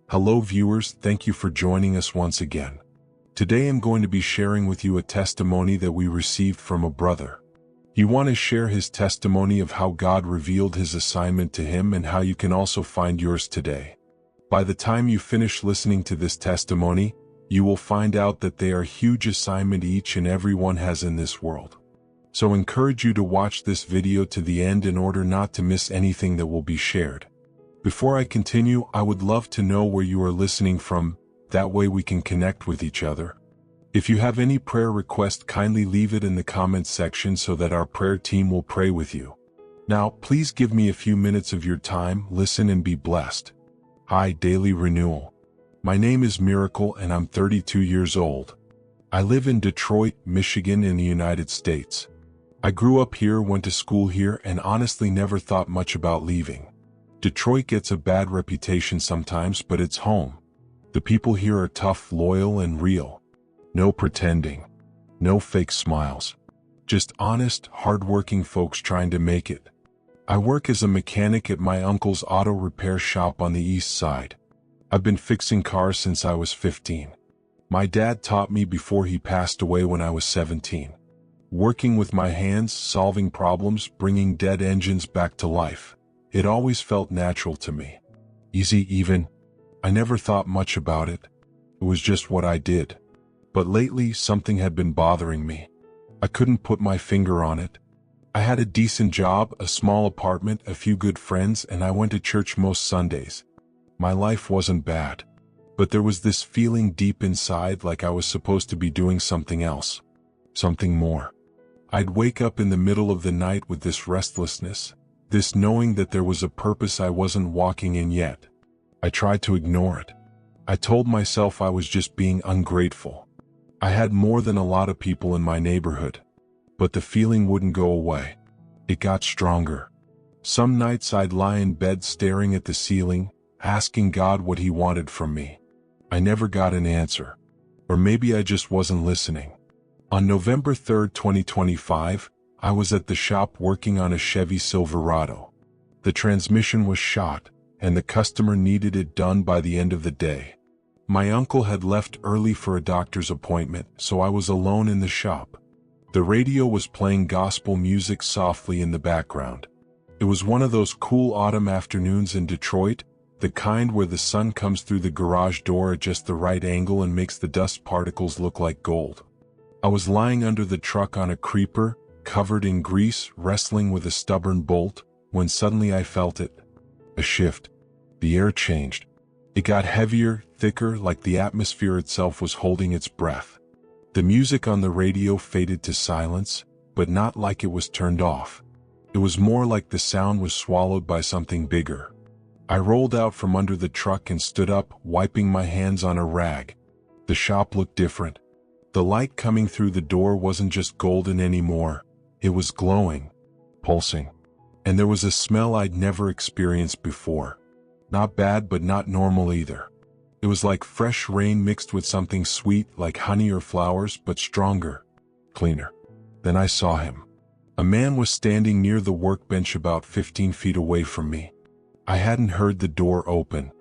Hello viewers, thank you for joining us once again. Today I'm going to be sharing with you a testimony that we received from a brother. He wanted to share his testimony of how God revealed his assignment to him and how you can also find yours today. By the time you finish listening to this testimony, you will find out that they are a huge assignment each and every one has in this world. So I encourage you to watch this video to the end in order not to miss anything that will be shared. Before I continue, I would love to know where you are listening from, that way we can connect with each other. If you have any prayer request, kindly leave it in the comments section so that our prayer team will pray with you. Now, please give me a few minutes of your time, listen and be blessed. Hi, Daily Renewal. My name is Miracle and I'm 32 years old. I live in Detroit, Michigan in the United States. I grew up here, went to school here, and honestly never thought much about leaving. Detroit gets a bad reputation sometimes, but it's home. The people here are tough, loyal, and real. No pretending. No fake smiles. Just honest, hard-working folks trying to make it. I work as a mechanic at my uncle's auto repair shop on the east side. I've been fixing cars since I was 15. My dad taught me before he passed away when I was 17. Working with my hands, solving problems, bringing dead engines back to life. It always felt natural to me. Easy even. I never thought much about it. It was just what I did. But lately, something had been bothering me. I couldn't put my finger on it. I had a decent job, a small apartment, a few good friends, and I went to church most Sundays. My life wasn't bad. But there was this feeling deep inside like I was supposed to be doing something else. Something more. I'd wake up in the middle of the night with this restlessness. This knowing that there was a purpose I wasn't walking in yet. I tried to ignore it. I told myself I was just being ungrateful. I had more than a lot of people in my neighborhood. But the feeling wouldn't go away. It got stronger. Some nights I'd lie in bed staring at the ceiling, asking God what He wanted from me. I never got an answer. Or maybe I just wasn't listening. On November 3rd, 2025, I was at the shop working on a Chevy Silverado. The transmission was shot, and the customer needed it done by the end of the day. My uncle had left early for a doctor's appointment, so I was alone in the shop. The radio was playing gospel music softly in the background. It was one of those cool autumn afternoons in Detroit, the kind where the sun comes through the garage door at just the right angle and makes the dust particles look like gold. I was lying under the truck on a creeper, covered in grease, wrestling with a stubborn bolt, when suddenly I felt it. A shift. The air changed. It got heavier, thicker, like the atmosphere itself was holding its breath. The music on the radio faded to silence, but not like it was turned off. It was more like the sound was swallowed by something bigger. I rolled out from under the truck and stood up, wiping my hands on a rag. The shop looked different. The light coming through the door wasn't just golden anymore. It was glowing, pulsing, and there was a smell I'd never experienced before. Not bad, but not normal either. It was like fresh rain mixed with something sweet like honey or flowers, but stronger, cleaner. Then I saw him. A man was standing near the workbench about 15 feet away from me. I hadn't heard the door open.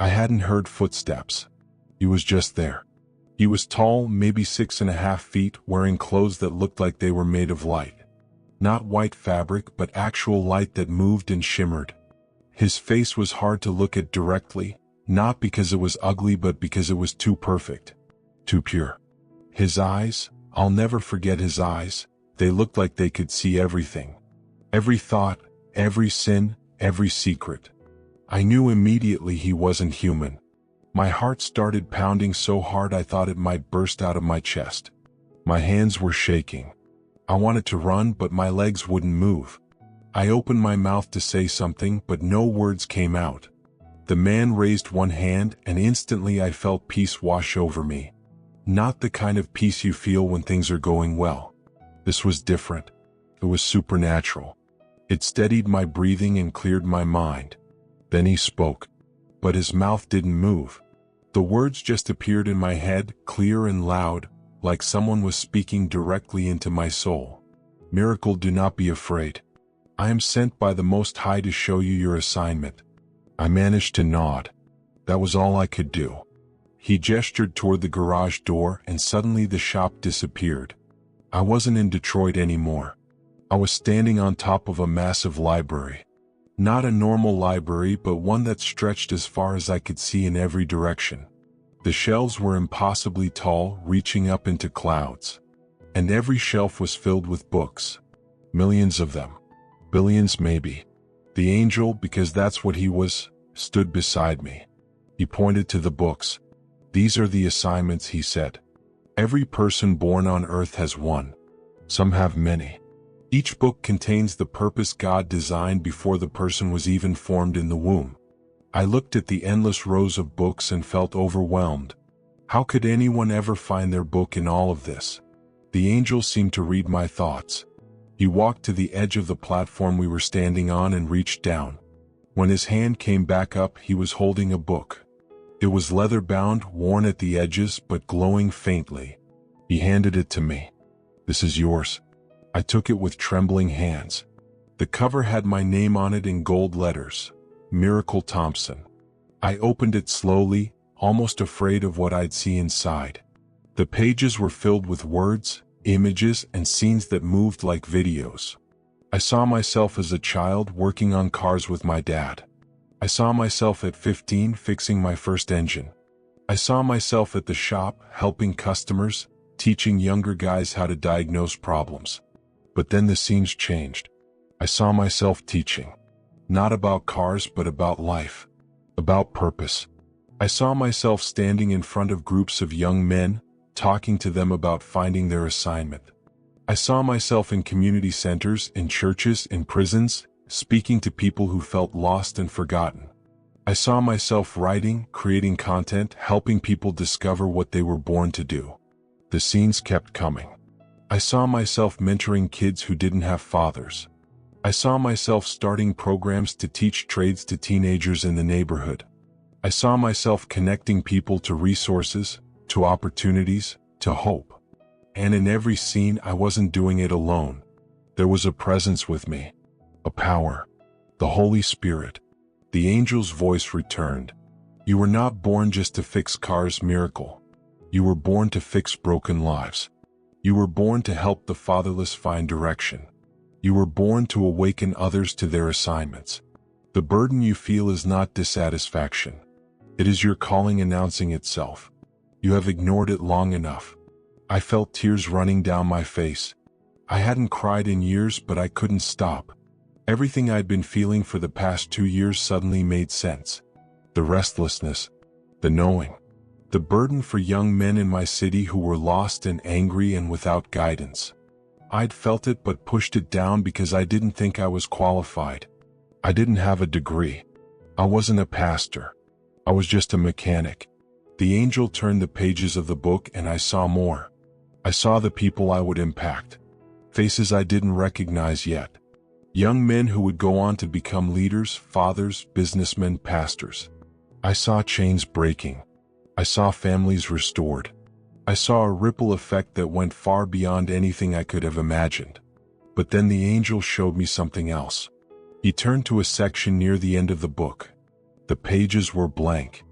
I hadn't heard footsteps. He was just there. He was tall, maybe 6.5 feet, wearing clothes that looked like they were made of light. Not white fabric, but actual light that moved and shimmered. His face was hard to look at directly, not because it was ugly but because it was too perfect, too pure. His eyes, I'll never forget his eyes, they looked like they could see everything. Every thought, every sin, every secret. I knew immediately he wasn't human. My heart started pounding so hard I thought it might burst out of my chest. My hands were shaking. I wanted to run, but my legs wouldn't move. I opened my mouth to say something, but no words came out. The man raised one hand, and instantly I felt peace wash over me. Not the kind of peace you feel when things are going well. This was different. It was supernatural. It steadied my breathing and cleared my mind. Then he spoke. But his mouth didn't move. The words just appeared in my head, clear and loud, like someone was speaking directly into my soul. Miracle, do not be afraid. I am sent by the Most High to show you your assignment. I managed to nod. That was all I could do. He gestured toward the garage door and suddenly the shop disappeared. I wasn't in Detroit anymore. I was standing on top of a massive library. Not a normal library, but one that stretched as far as I could see in every direction. The shelves were impossibly tall, reaching up into clouds. And every shelf was filled with books. Millions of them. Billions maybe. The angel, because that's what he was, stood beside me. He pointed to the books. These are the assignments, he said. Every person born on earth has one. Some have many. Each book contains the purpose God designed before the person was even formed in the womb. I looked at the endless rows of books and felt overwhelmed. How could anyone ever find their book in all of this? The angel seemed to read my thoughts. He walked to the edge of the platform we were standing on and reached down. When his hand came back up, he was holding a book. It was leather-bound, worn at the edges, but glowing faintly. He handed it to me. "This is yours." I took it with trembling hands. The cover had my name on it in gold letters, Miracle Thompson. I opened it slowly, almost afraid of what I'd see inside. The pages were filled with words, images, and scenes that moved like videos. I saw myself as a child working on cars with my dad. I saw myself at 15 fixing my first engine. I saw myself at the shop helping customers, teaching younger guys how to diagnose problems. But then the scenes changed. I saw myself teaching. Not about cars, but about life. About purpose. I saw myself standing in front of groups of young men, talking to them about finding their assignment. I saw myself in community centers, in churches, in prisons, speaking to people who felt lost and forgotten. I saw myself writing, creating content, helping people discover what they were born to do. The scenes kept coming. I saw myself mentoring kids who didn't have fathers. I saw myself starting programs to teach trades to teenagers in the neighborhood. I saw myself connecting people to resources, to opportunities, to hope. And in every scene, I wasn't doing it alone. There was a presence with me. A power. The Holy Spirit. The angel's voice returned. "You were not born just to fix cars, Miracle. You were born to fix broken lives. You were born to help the fatherless find direction. You were born to awaken others to their assignments. The burden you feel is not dissatisfaction. It is your calling announcing itself. You have ignored it long enough." I felt tears running down my face. I hadn't cried in years, but I couldn't stop. Everything I'd been feeling for the past 2 years suddenly made sense. The restlessness, the knowing, the burden for young men in my city who were lost and angry and without guidance. I'd felt it but pushed it down because I didn't think I was qualified. I didn't have a degree. I wasn't a pastor. I was just a mechanic. The angel turned the pages of the book and I saw more. I saw the people I would impact. Faces I didn't recognize yet. Young men who would go on to become leaders, fathers, businessmen, pastors. I saw chains breaking. I saw families restored. I saw a ripple effect that went far beyond anything I could have imagined. But then the angel showed me something else. He turned to a section near the end of the book. The pages were blank.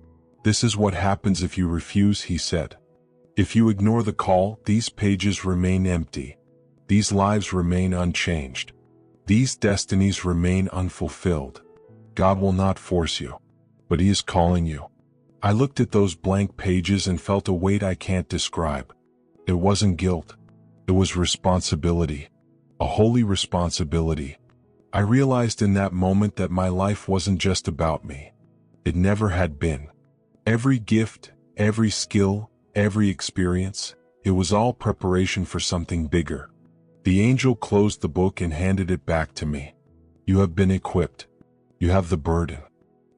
"This is what happens if you refuse," he said. "If you ignore the call, these pages remain empty. These lives remain unchanged. These destinies remain unfulfilled. God will not force you, but He is calling you." I looked at those blank pages and felt a weight I can't describe. It wasn't guilt. It was responsibility. A holy responsibility. I realized in that moment that my life wasn't just about me. It never had been. Every gift, every skill, every experience, it was all preparation for something bigger. The angel closed the book and handed it back to me. "You have been equipped. You have the burden.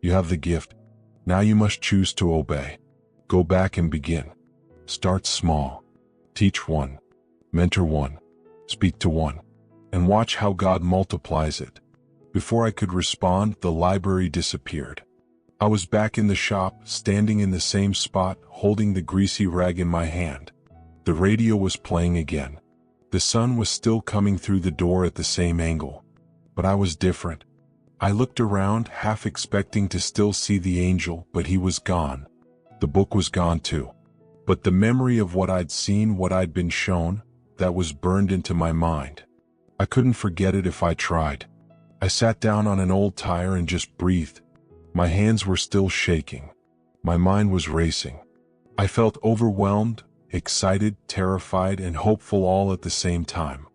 You have the gift. Now you must choose to obey. Go back and begin. Start small. Teach one. Mentor one. Speak to one. And watch how God multiplies it." Before I could respond, the library disappeared. I was back in the shop, standing in the same spot, holding the greasy rag in my hand. The radio was playing again. The sun was still coming through the door at the same angle. But I was different. I looked around, half expecting to still see the angel, but he was gone. The book was gone too. But the memory of what I'd seen, what I'd been shown, that was burned into my mind. I couldn't forget it if I tried. I sat down on an old tire and just breathed. My hands were still shaking. My mind was racing. I felt overwhelmed, excited, terrified, and hopeful all at the same time.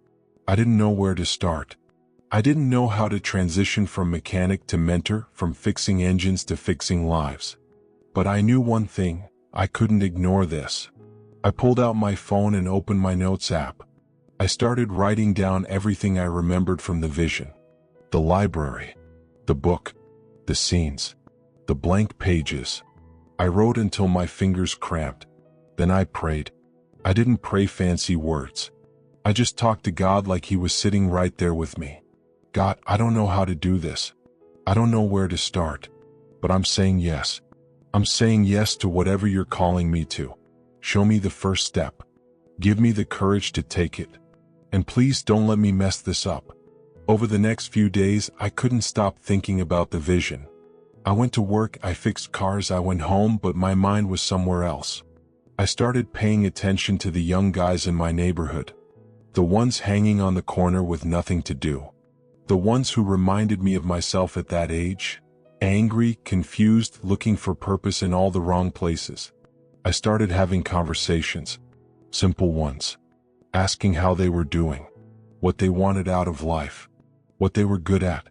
I didn't know where to start. I didn't know how to transition from mechanic to mentor, from fixing engines to fixing lives. But I knew one thing: I couldn't ignore this. I pulled out my phone and opened my notes app. I started writing down everything I remembered from the vision. The library, the book, the scenes, the blank pages. I wrote until my fingers cramped. Then I prayed. I didn't pray fancy words. I just talked to God like He was sitting right there with me. God, I don't know how to do this. I don't know where to start. But I'm saying yes. I'm saying yes to whatever you're calling me to. Show me the first step. Give me the courage to take it. And please don't let me mess this up. Over the next few days, I couldn't stop thinking about the vision. I went to work, I fixed cars, I went home, but my mind was somewhere else. I started paying attention to the young guys in my neighborhood. The ones hanging on the corner with nothing to do. The ones who reminded me of myself at that age. Angry, confused, looking for purpose in all the wrong places. I started having conversations. Simple ones. Asking how they were doing. What they wanted out of life. What they were good at.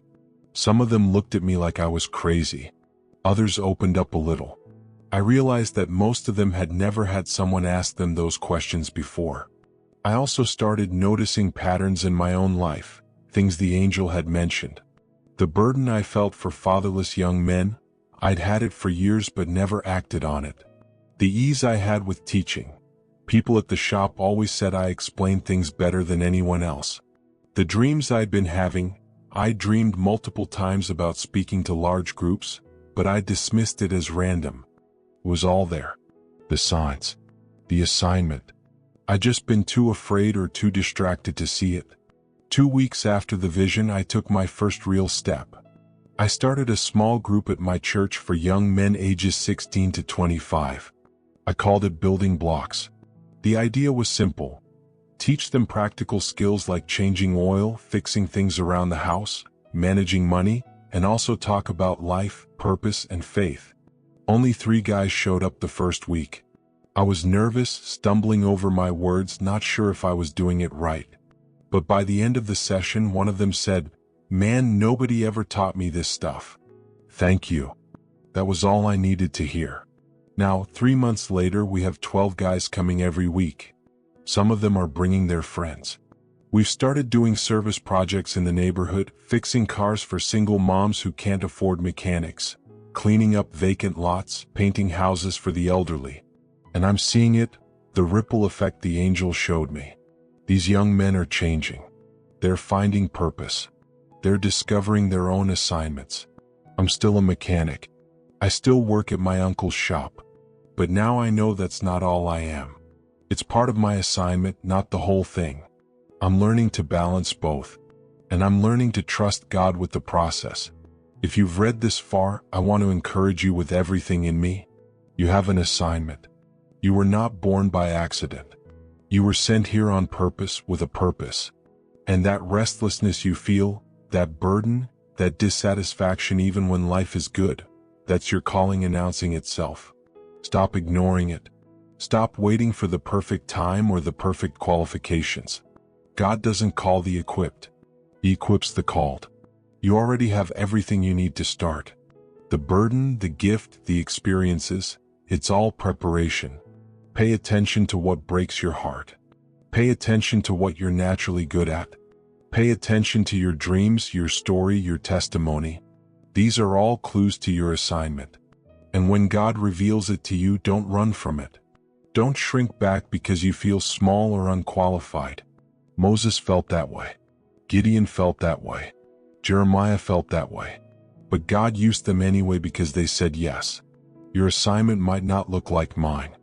Some of them looked at me like I was crazy. Others opened up a little. I realized that most of them had never had someone ask them those questions before. I also started noticing patterns in my own life, things the angel had mentioned. The burden I felt for fatherless young men, I'd had it for years but never acted on it. The ease I had with teaching. People at the shop always said I explained things better than anyone else. The dreams I'd been having, I dreamed multiple times about speaking to large groups, but I dismissed it as random. It was all there. The signs. The assignment. I'd just been too afraid or too distracted to see it. 2 weeks after the vision, I took my first real step. I started a small group at my church for young men ages 16 to 25. I called it Building Blocks. The idea was simple. Teach them practical skills like changing oil, fixing things around the house, managing money, and also talk about life, purpose, and faith. Only 3 guys showed up the first week. I was nervous, stumbling over my words, not sure if I was doing it right. But by the end of the session, one of them said, "Man, nobody ever taught me this stuff. Thank you." That was all I needed to hear. Now, 3 months later, we have 12 guys coming every week. Some of them are bringing their friends. We've started doing service projects in the neighborhood, fixing cars for single moms who can't afford mechanics, cleaning up vacant lots, painting houses for the elderly. And I'm seeing it, the ripple effect the angel showed me. These young men are changing. They're finding purpose. They're discovering their own assignments. I'm still a mechanic. I still work at my uncle's shop. But now I know that's not all I am. It's part of my assignment, not the whole thing. I'm learning to balance both. And I'm learning to trust God with the process. If you've read this far, I want to encourage you with everything in me. You have an assignment. You were not born by accident. You were sent here on purpose, with a purpose. And that restlessness you feel, that burden, that dissatisfaction even when life is good, that's your calling announcing itself. Stop ignoring it. Stop waiting for the perfect time or the perfect qualifications. God doesn't call the equipped. He equips the called. You already have everything you need to start. The burden, the gift, the experiences, it's all preparation. Pay attention to what breaks your heart. Pay attention to what you're naturally good at. Pay attention to your dreams, your story, your testimony. These are all clues to your assignment. And when God reveals it to you, don't run from it. Don't shrink back because you feel small or unqualified. Moses felt that way. Gideon felt that way. Jeremiah felt that way. But God used them anyway because they said yes. Your assignment might not look like mine.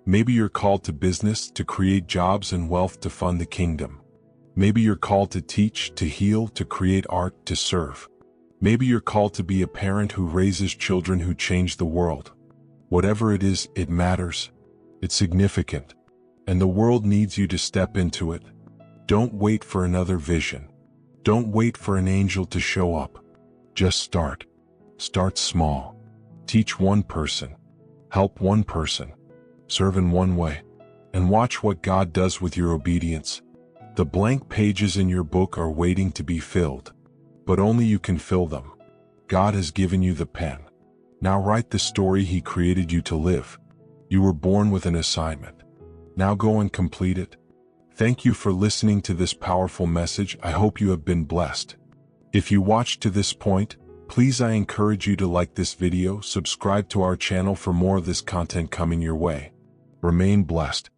Maybe you're called to business, to create jobs and wealth to fund the kingdom. Maybe you're called to teach, to heal, to create art, to serve. Maybe you're called to be a parent who raises children who change the world. Whatever it is, it matters. It's significant. And the world needs you to step into it. Don't wait for another vision. Don't wait for an angel to show up. Just start. Start small. Teach one person. Help one person. Serve in one way. And watch what God does with your obedience. The blank pages in your book are waiting to be filled. But only you can fill them. God has given you the pen. Now write the story He created you to live. You were born with an assignment. Now go and complete it. Thank you for listening to this powerful message. I hope you have been blessed. If you watched to this point, please I encourage you to like this video, subscribe to our channel for more of this content coming your way. Remain blessed.